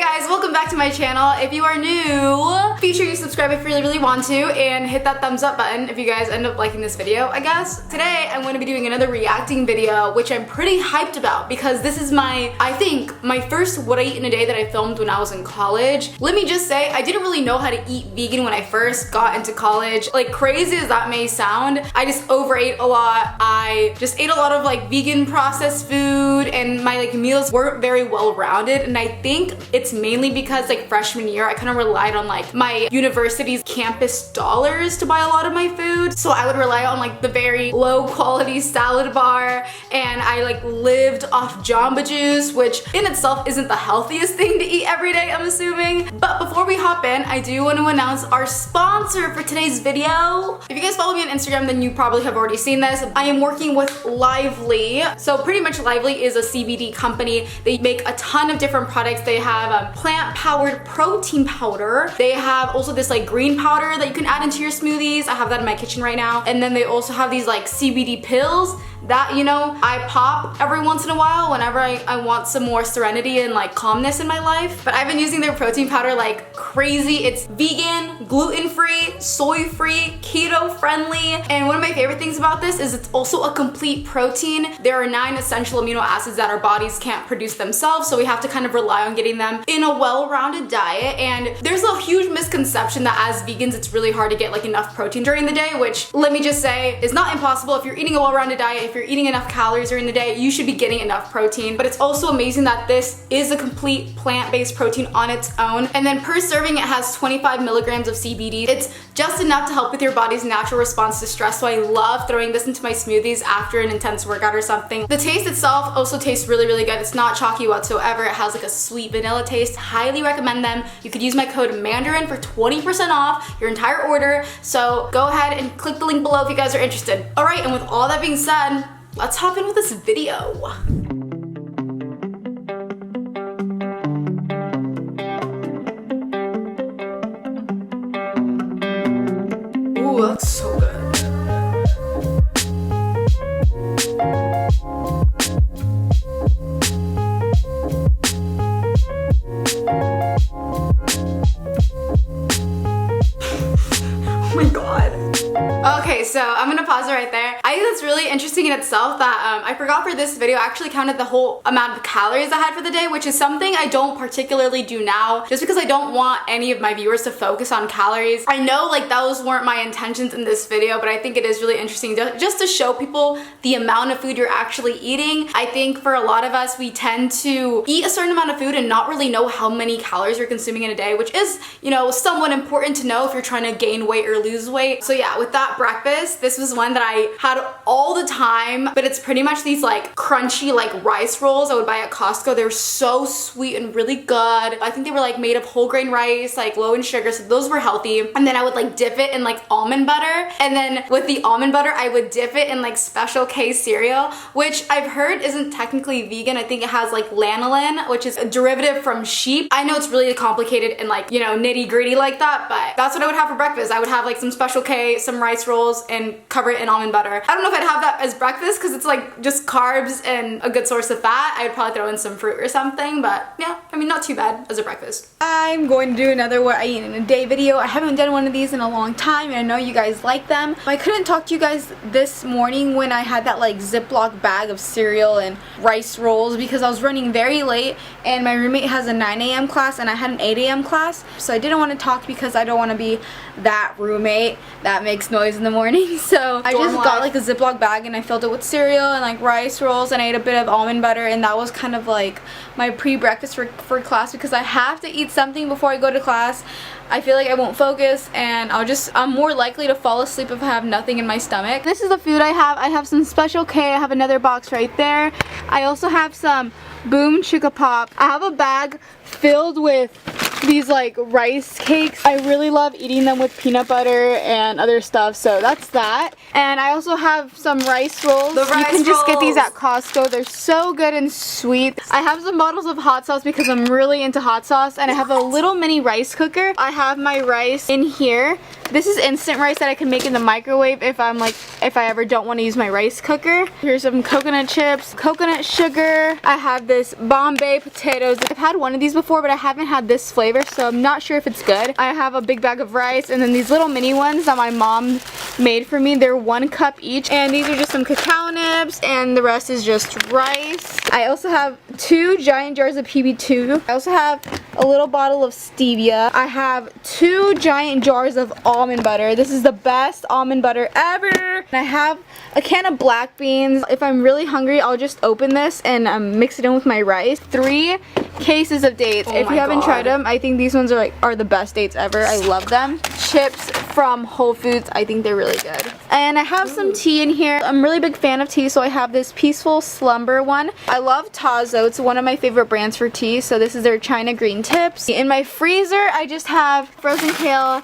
guys, welcome back to my channel. If you are new, be sure you subscribe if you really want to, and hit that thumbs up button if you guys end up liking this video, I guess. Today, I'm going to be doing another reacting video, which I'm pretty hyped about because this is I think, my first What I Eat in a Day that I filmed when I was in college. Let me just say, I didn't really know how to eat vegan when I first got into college. Like, crazy as that may sound, I just overate a lot. I just ate a lot of like vegan processed food, and my like meals weren't very well rounded, and I think it's mainly because like freshman year I kind of relied on like my university's campus dollars to buy a lot of my food. So I would rely on like the very low quality salad bar, and I like lived off Jamba Juice, which in itself isn't the healthiest thing to eat every day, I'm assuming. But before we hop in, I do want to announce our sponsor for today's video. If you guys follow me on Instagram, then you probably have already seen this. I am working with Lively. So pretty much Lively is a CBD company. They make a ton of different products. They have plant-powered protein powder. They have also this like green powder that you can add into your smoothies. I have that in my kitchen right now. And then they also have these like CBD pills that, you know, I pop every once in a while whenever I want some more serenity and like calmness in my life. But I've been using their protein powder like crazy. It's vegan, gluten-free, soy-free, keto-friendly, and one of my favorite things about this is it's also a complete protein. There are 9 essential amino acids that our bodies can't produce themselves, so we have to kind of rely on getting them in a well-rounded diet. And there's a huge misconception that as vegans it's really hard to get like enough protein during the day, which let me just say is not impossible. If you're eating a well-rounded diet, if you're eating enough calories during the day, you should be getting enough protein. But it's also amazing that this is a complete plant-based protein on its own. And then per serving, it has 25 milligrams of CBD. It's just enough to help with your body's natural response to stress. So I love throwing this into my smoothies after an intense workout or something. The taste itself also tastes really, really good. It's not chalky whatsoever. It has like a sweet vanilla taste. Highly recommend them. You could use my code Mandarin for 20% off your entire order. So go ahead and click the link below if you guys are interested. All right, and with all that being said, let's hop in with this video. Ooh, that's so good. Oh my god. Okay, so I'm gonna pause it right there. I think that's really interesting in itself that I forgot for this video I actually counted the whole amount of calories I had for the day, which is something I don't particularly do now just because I don't want any of my viewers to focus on calories. I know like those weren't my intentions in this video, but I think it is really interesting just to show people the amount of food you're actually eating. I think for a lot of us, we tend to eat a certain amount of food and not really know how many calories you're consuming in a day, which is, you know, somewhat important to know if you're trying to gain weight or lose weight. So yeah, with that breakfast, this was one that I had all the time, but it's pretty much these like crunchy like rice rolls I would buy at Costco. They're so sweet and really good. I think they were like made of whole grain rice, like low in sugar, so those were healthy. And then I would like dip it in like almond butter, and then with the almond butter I would dip it in like Special K cereal, which I've heard isn't technically vegan. I think it has like lanolin, which is a derivative from sheep. I know it's really complicated and like, you know, nitty gritty like that, but that's what I would have for breakfast. I would have like some Special K, some rice rolls, and cover it in almond butter. I don't know if I'd have that as breakfast because it's like just carbs and a good source of fat. I would probably throw in some fruit or something, but yeah, I mean, not too bad as a breakfast. I'm going to do another What I Eat in a Day video. I haven't done one of these in a long time, and I know you guys like them. I couldn't talk to you guys this morning when I had that like Ziploc bag of cereal and rice rolls because I was running very late, and my roommate has a 9 a.m. class and I had an 8 a.m. class, so I didn't want to talk because I don't want to be that roommate that makes noise in the morning. So I just got like a Ziploc bag and I filled it with cereal and like rice rolls, and I ate a bit of almond butter, and that was kind of like my pre-breakfast for class because I have to eat something before I go to class. I feel like I won't focus, and I'm more likely to fall asleep if I have nothing in my stomach. This is the food I have. I have some Special K. I have another box right there. I also have some Boom Chicka Pop. I have a bag filled with these like rice cakes. I really love eating them with peanut butter and other stuff, so that's that. And I also have some rice rolls. You can just get these at Costco. They're so good and sweet. I have some bottles of hot sauce because I'm really into hot sauce, and I have a little mini rice cooker. I have my rice in here. This is instant rice that I can make in the microwave if I ever don't want to use my rice cooker. Here's some coconut chips, coconut sugar. I have this Bombay potatoes. I've had one of these before, but I haven't had this flavor, so I'm not sure if it's good. I have a big bag of rice, and then these little mini ones that my mom made for me. They're 1 cup each, and these are just some cacao nibs, and the rest is just rice. I also have 2 giant jars of PB2. I also have a little bottle of stevia. I have 2 giant jars of almond butter. This is the best almond butter ever. And I have a can of black beans. If I'm really hungry, I'll just open this and mix it in with my rice. 3 cases of dates. If you haven't tried them, I think these ones are the best dates ever. I love them. Chips from Whole Foods. I think they're really good. And I have some tea in here. I'm a really big fan of tea, so I have this Peaceful Slumber one. I love Tazo. It's one of my favorite brands for tea, so this is their China Green Tips. In my freezer, I just have frozen kale,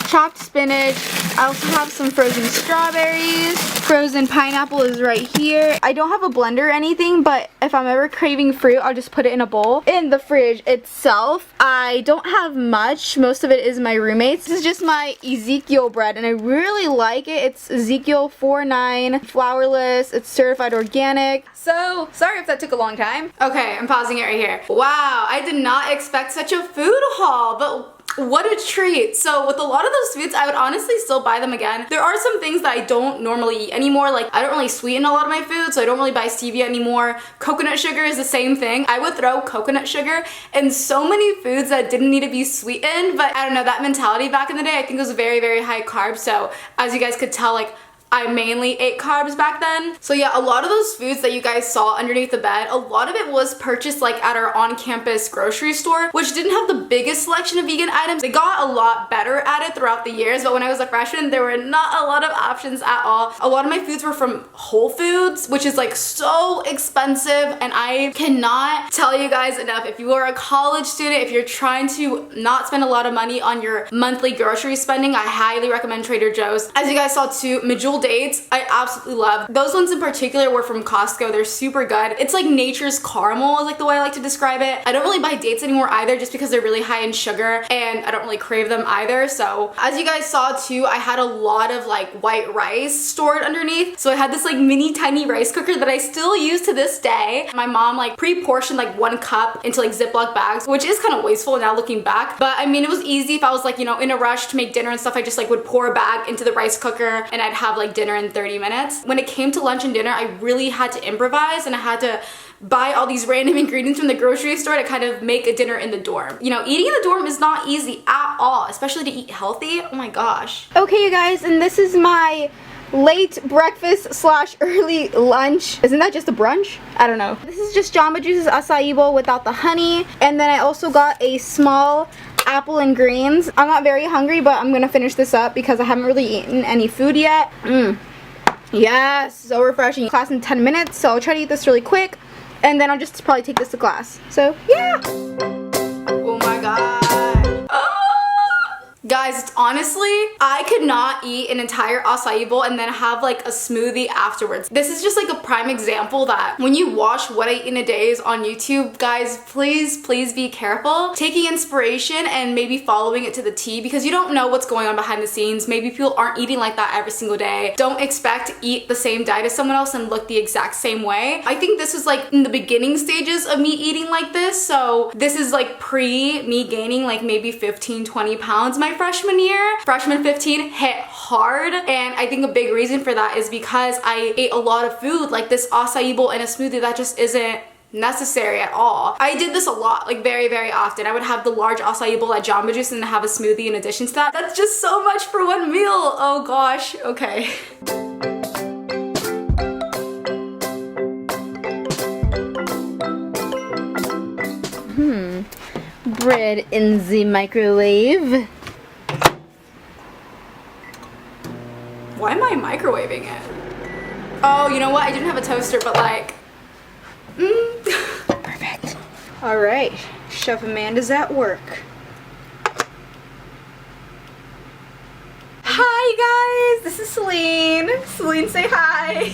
chopped spinach. I also have some frozen strawberries. Frozen pineapple is right here. I don't have a blender or anything, but if I'm ever craving fruit, I'll just put it in a bowl. In the fridge itself, I don't have much. Most of it is my roommate's. This is just my Ezekiel bread, and I really like it. It's Ezekiel 4-9, flourless. It's certified organic. So, sorry if that took a long time. Okay, I'm pausing it right here. Wow, I did not expect such a food haul, but what a treat. So with a lot of those foods, I would honestly still buy them again. There are some things that I don't normally eat anymore. Like, I don't really sweeten a lot of my food, so I don't really buy stevia anymore. Coconut sugar is the same thing. I would throw coconut sugar in so many foods that didn't need to be sweetened, but I don't know, that mentality back in the day, I think it was very, very high carb. So as you guys could tell, like, I mainly ate carbs back then. So yeah, a lot of those foods that you guys saw underneath the bed, a lot of it was purchased like at our on-campus grocery store, which didn't have the biggest selection of vegan items. They got a lot better at it throughout the years, but when I was a freshman, there were not a lot of options at all. A lot of my foods were from Whole Foods, which is like so expensive, and I cannot tell you guys enough. If you are a college student, if you're trying to not spend a lot of money on your monthly grocery spending, I highly recommend Trader Joe's. As you guys saw too, Medjool dates, I absolutely love. Those ones in particular were from Costco. They're super good. It's like nature's caramel is like the way I like to describe it. I don't really buy dates anymore either, just because they're really high in sugar and I don't really crave them either. So as you guys saw too, I had a lot of like white rice stored underneath. So I had this like mini tiny rice cooker that I still use to this day. My mom like pre-portioned like 1 cup into like Ziploc bags, which is kind of wasteful now looking back. But I mean, it was easy. If I was like, you know, in a rush to make dinner and stuff, I just like would pour a bag into the rice cooker and I'd have like dinner in 30 minutes. When it came to lunch and dinner, I really had to improvise, and I had to buy all these random ingredients from the grocery store to kind of make a dinner in the dorm. You know, eating in the dorm is not easy at all, especially to eat healthy. Oh my gosh. Okay, you guys, and this is my late breakfast slash early lunch. Isn't that just a brunch? I don't know. This is just Jamba Juice's acai bowl without the honey, and then I also got a small apple and greens. I'm not very hungry, but I'm gonna finish this up because I haven't really eaten any food yet. Yes, so refreshing. Class in 10 minutes, so I'll try to eat this really quick, and then I'll just probably take this to class. So yeah. Oh my god. Guys, honestly, I could not eat an entire acai bowl and then have like a smoothie afterwards. This is just like a prime example that when you watch what I eat in a day is on YouTube, guys, please be careful. Taking inspiration and maybe following it to the T, because you don't know what's going on behind the scenes. Maybe people aren't eating like that every single day. Don't expect to eat the same diet as someone else and look the exact same way. I think this was like in the beginning stages of me eating like this. So this is like pre me gaining like maybe 15-20 pounds my freshman year. Freshman 15 hit hard, and I think a big reason for that is because I ate a lot of food like this acai bowl and a smoothie that just isn't necessary at all. I did this a lot, like very often. I would have the large acai bowl at Jamba Juice and then have a smoothie in addition to that. That's just so much for one meal. Oh gosh, okay. Bread in the microwave. Why am I microwaving it? Oh, you know what? I didn't have a toaster, but like, perfect. All right, Chef Amanda's at work. Hey guys, this is Celine. Celine, say hi.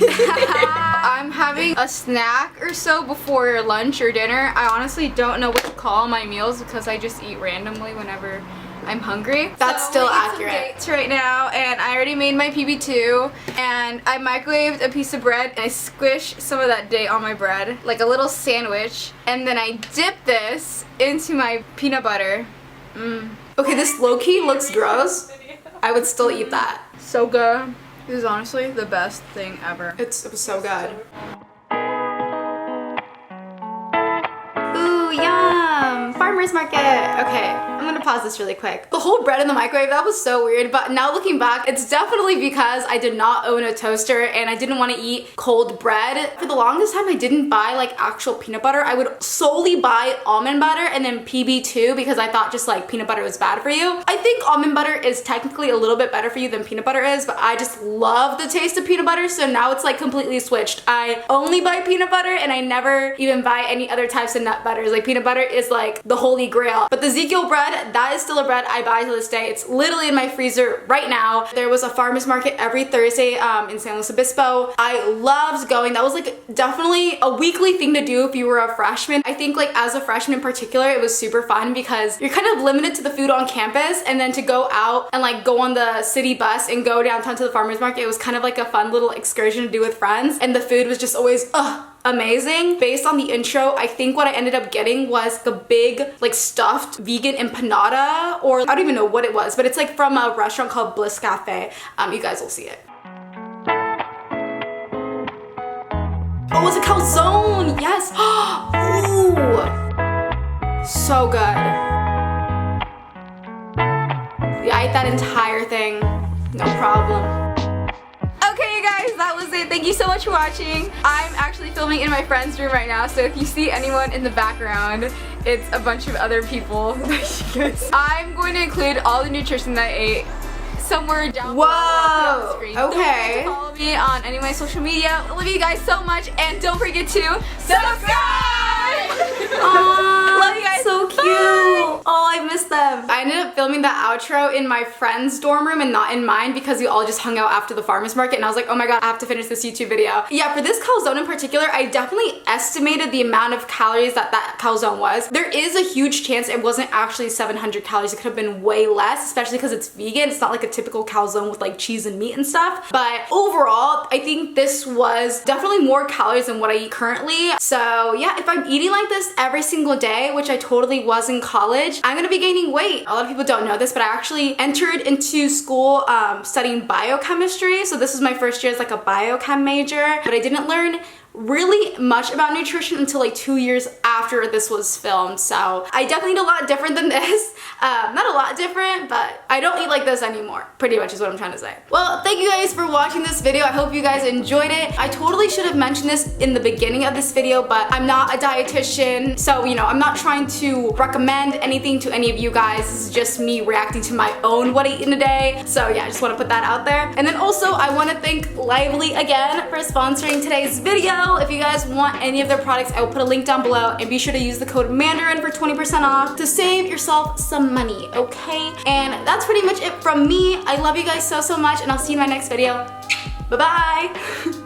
I'm having a snack or so before lunch or dinner. I honestly don't know what to call my meals because I just eat randomly whenever I'm hungry. That's so still I'm accurate. some dates right now, and I already made my PB2, and I microwaved a piece of bread, and I squished some of that date on my bread, like a little sandwich, and then I dip this into my peanut butter. Okay, this low-key looks gross. I would still eat that. So good. This is honestly the best thing ever. It was so good. Ooh, yum! Farmer's market. Okay, I'm gonna pause this really quick. The whole bread in the microwave, that was so weird, but now looking back, it's definitely because I did not own a toaster and I didn't want to eat cold bread. For the longest time, I didn't buy like actual peanut butter. I would solely buy almond butter and then PB2 because I thought just like peanut butter was bad for you. I think almond butter is technically a little bit better for you than peanut butter is, but I just love the taste of peanut butter, so now it's like completely switched. I only buy peanut butter and I never even buy any other types of nut butters. Like peanut butter is like the holy grail. But the Ezekiel bread, that is still a bread I buy to this day. It's literally in my freezer right now. There was a farmer's market every Thursday in San Luis Obispo. I loved going. That was like definitely a weekly thing to do if you were a freshman. I think like as a freshman in particular, it was super fun because you're kind of limited to the food on campus, and then to go out and like go on the city bus and go downtown to the farmer's market, it was kind of like a fun little excursion to do with friends, and the food was just always amazing. Based on the intro, I think what I ended up getting was the big like stuffed vegan empanada, or I don't even know what it was, but it's like from a restaurant called Bliss Cafe. You guys will see it. Oh, it's a calzone! Yes! Ooh! So good. Yeah, I ate that entire thing. No problem. Okay guys, that was it. Thank you so much for watching. I'm actually filming in my friend's room right now, so if you see anyone in the background, it's a bunch of other people. I'm going to include all the nutrition that I ate somewhere down below on the screen. Okay. Don't forget to follow me on any of my social media. I love you guys so much, and don't forget to subscribe! Love you guys. So cute. Bye. Oh, I miss them. I ended up filming the outro in my friend's dorm room and not in mine because we all just hung out after the farmer's market, and I was like, oh my god, I have to finish this YouTube video. Yeah, for this calzone in particular, I definitely estimated the amount of calories that calzone was. There is a huge chance it wasn't actually 700 calories. It could have been way less, especially because it's vegan. It's not like a typical calzone with like cheese and meat and stuff. But overall, I think this was definitely more calories than what I eat currently. So yeah, if I'm eating like this every single day, which I totally was in college, I'm gonna be gaining weight. A lot of people don't know this, but I actually entered into school studying biochemistry. So this is my first year as like a biochem major, but I didn't learn really much about nutrition until like 2 years after this was filmed. So I definitely eat a lot different than this. Not a lot different, but I don't eat like this anymore, pretty much is what I'm trying to say. Well, thank you guys for watching this video. I hope you guys enjoyed it. I totally should have mentioned this in the beginning of this video, but I'm not a dietitian, so you know, I'm not trying to recommend anything to any of you guys. This is just me reacting to my own what I eat in a day. So yeah, I just want to put that out there. And then also I want to thank Lively again for sponsoring today's video. If you guys want any of their products, I will put a link down below, and be sure to use the code Mandarin for 20% off to save yourself some money, okay? And that's pretty much it from me. I love you guys so much, and I'll see you in my next video. Bye-bye!